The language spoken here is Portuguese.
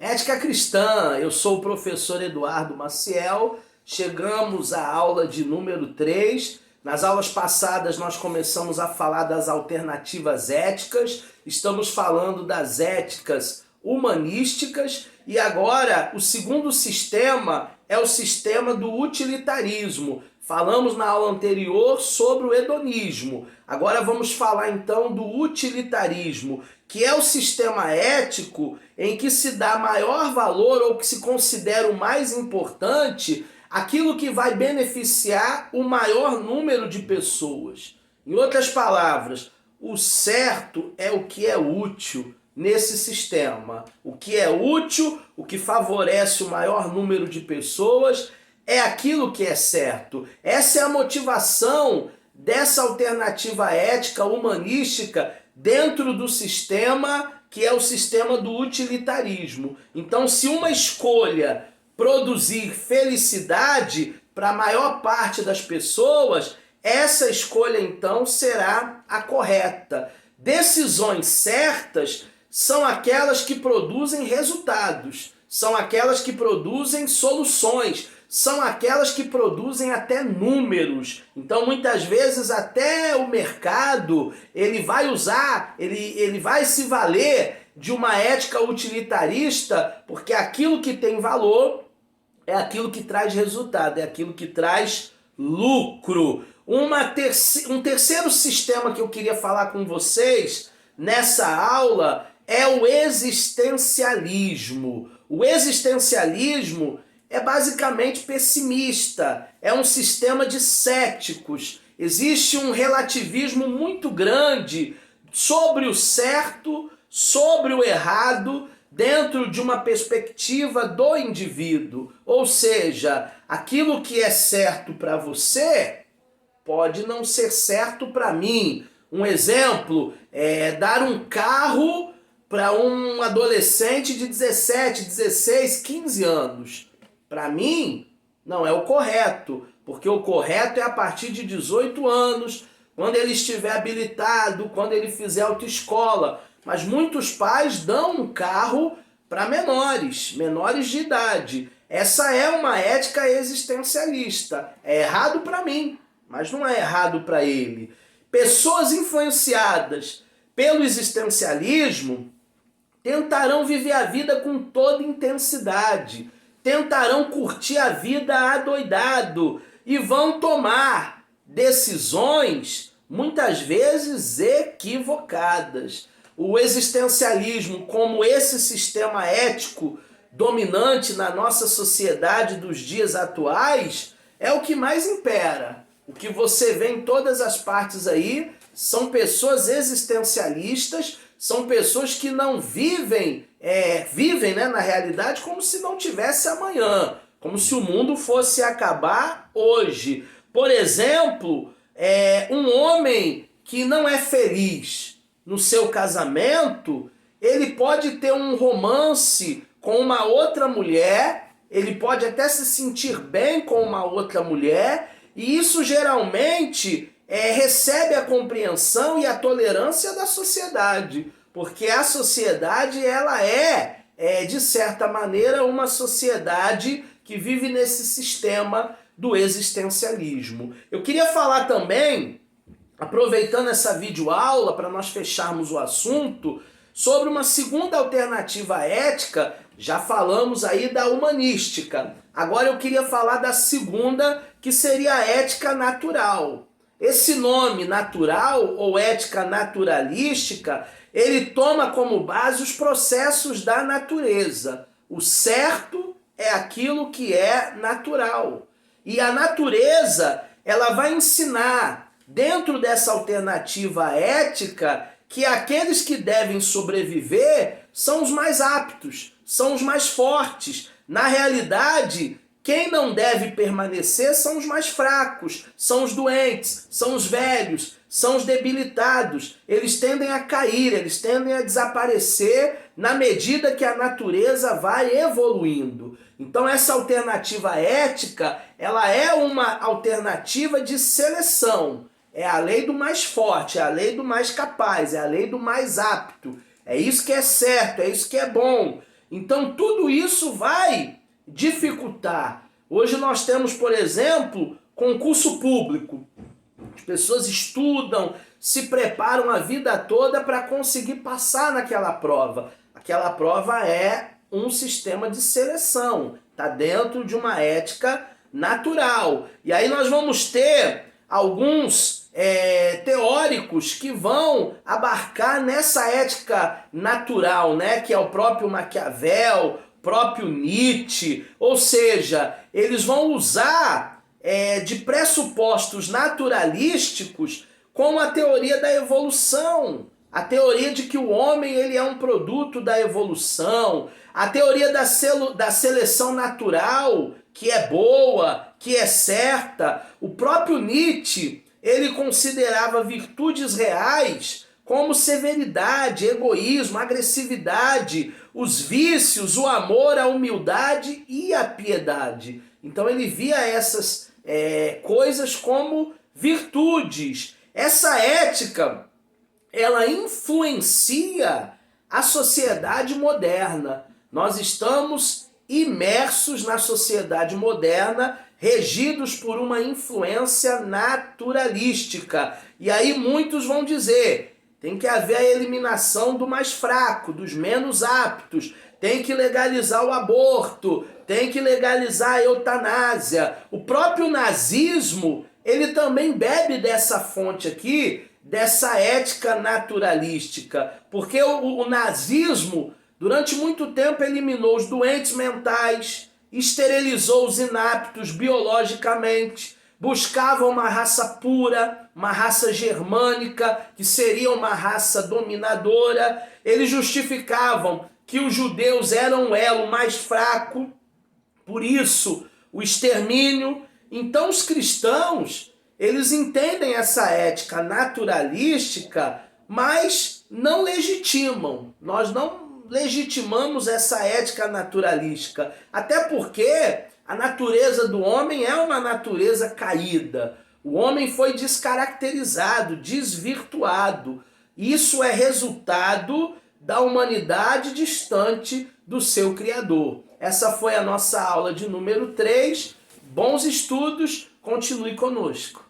Ética cristã, eu sou o professor Eduardo Maciel, chegamos à aula de número 3. Nas aulas passadas nós começamos a falar das alternativas éticas, estamos falando das éticas humanísticas e agora o segundo sistema é o sistema do utilitarismo. Falamos na aula anterior sobre o hedonismo, agora vamos falar então do utilitarismo, que é o sistema ético em que se dá maior valor ou que se considera o mais importante aquilo que vai beneficiar o maior número de pessoas. Em outras palavras, o certo é o que é útil nesse sistema. O que é útil, o que favorece o maior número de pessoas, é aquilo que é certo. Essa é a motivação dessa alternativa ética humanística dentro do sistema que é o sistema do utilitarismo. Então, se uma escolha produzir felicidade para a maior parte das pessoas, essa escolha então será a correta. Decisões certas são aquelas que produzem resultados, são aquelas que produzem soluções, são aquelas que produzem até números. Então, muitas vezes, até o mercado, ele vai usar, ele vai se valer de uma ética utilitarista, porque aquilo que tem valor é aquilo que traz resultado, é aquilo que traz lucro. Um terceiro sistema que eu queria falar com vocês nessa aula é o existencialismo. O existencialismo é basicamente pessimista, é um sistema de céticos. Existe um relativismo muito grande sobre o certo, sobre o errado, dentro de uma perspectiva do indivíduo. Ou seja, aquilo que é certo para você pode não ser certo para mim. Um exemplo é dar um carro para um adolescente de 17, 16, 15 anos. Para mim, não é o correto, porque o correto é a partir de 18 anos, quando ele estiver habilitado, quando ele fizer autoescola. Mas muitos pais dão um carro para menores de idade. Essa é uma ética existencialista. É errado para mim, mas não é errado para ele. Pessoas influenciadas pelo existencialismo tentarão viver a vida com toda intensidade, tentarão curtir a vida adoidado e vão tomar decisões muitas vezes equivocadas. O existencialismo, como esse sistema ético dominante na nossa sociedade dos dias atuais, é o que mais impera. O que você vê em todas as partes aí são pessoas existencialistas, são pessoas que não vivem, na realidade, como se não tivesse amanhã, como se o mundo fosse acabar hoje. Por exemplo, um homem que não é feliz no seu casamento, ele pode ter um romance com uma outra mulher, ele pode até se sentir bem com uma outra mulher, e isso geralmente recebe a compreensão e a tolerância da sociedade, porque a sociedade ela de certa maneira, uma sociedade que vive nesse sistema do existencialismo. Eu queria falar também, aproveitando essa videoaula para nós fecharmos o assunto, sobre uma segunda alternativa ética. Já falamos aí da humanística. Agora eu queria falar da segunda, que seria a ética natural. Esse nome natural ou ética naturalística, ele toma como base os processos da natureza. O certo é aquilo que é natural. E a natureza, ela vai ensinar, dentro dessa alternativa ética, que aqueles que devem sobreviver são os mais aptos, são os mais fortes. Na realidade, quem não deve permanecer são os mais fracos, são os doentes, são os velhos, são os debilitados. Eles tendem a cair, eles tendem a desaparecer na medida que a natureza vai evoluindo. Então essa alternativa ética, ela é uma alternativa de seleção. É a lei do mais forte, é a lei do mais capaz, é a lei do mais apto. É isso que é certo, é isso que é bom. Então tudo isso vai dificultar. Hoje nós temos, por exemplo, concurso público. As pessoas estudam, se preparam a vida toda para conseguir passar naquela prova. Aquela prova é um sistema de seleção, está dentro de uma ética natural. E aí nós vamos ter alguns teóricos que vão abarcar nessa ética natural, né? Que é o próprio Maquiavel, próprio Nietzsche, ou seja, eles vão usar de pressupostos naturalísticos como a teoria da evolução, a teoria de que o homem ele é um produto da evolução, a teoria da seleção natural, que é boa, que é certa. O próprio Nietzsche, ele considerava virtudes reais como severidade, egoísmo, agressividade, os vícios, o amor, a humildade e a piedade. Então ele via essas coisas como virtudes. Essa ética, ela influencia a sociedade moderna. Nós estamos imersos na sociedade moderna, regidos por uma influência naturalística. E aí muitos vão dizer, tem que haver a eliminação do mais fraco, dos menos aptos, tem que legalizar o aborto, tem que legalizar a eutanásia. O próprio nazismo, ele também bebe dessa fonte aqui, dessa ética naturalística, porque o nazismo, durante muito tempo, eliminou os doentes mentais, esterilizou os inaptos biologicamente, buscava uma raça pura, uma raça germânica, que seria uma raça dominadora. Eles justificavam que os judeus eram o elo mais fraco, por isso o extermínio. Então os cristãos, eles entendem essa ética naturalística, mas não legitimam. Nós não legitimamos essa ética naturalística, até porque a natureza do homem é uma natureza caída. O homem foi descaracterizado, desvirtuado. Isso é resultado da humanidade distante do seu Criador. Essa foi a nossa aula de número 3. Bons estudos, continue conosco.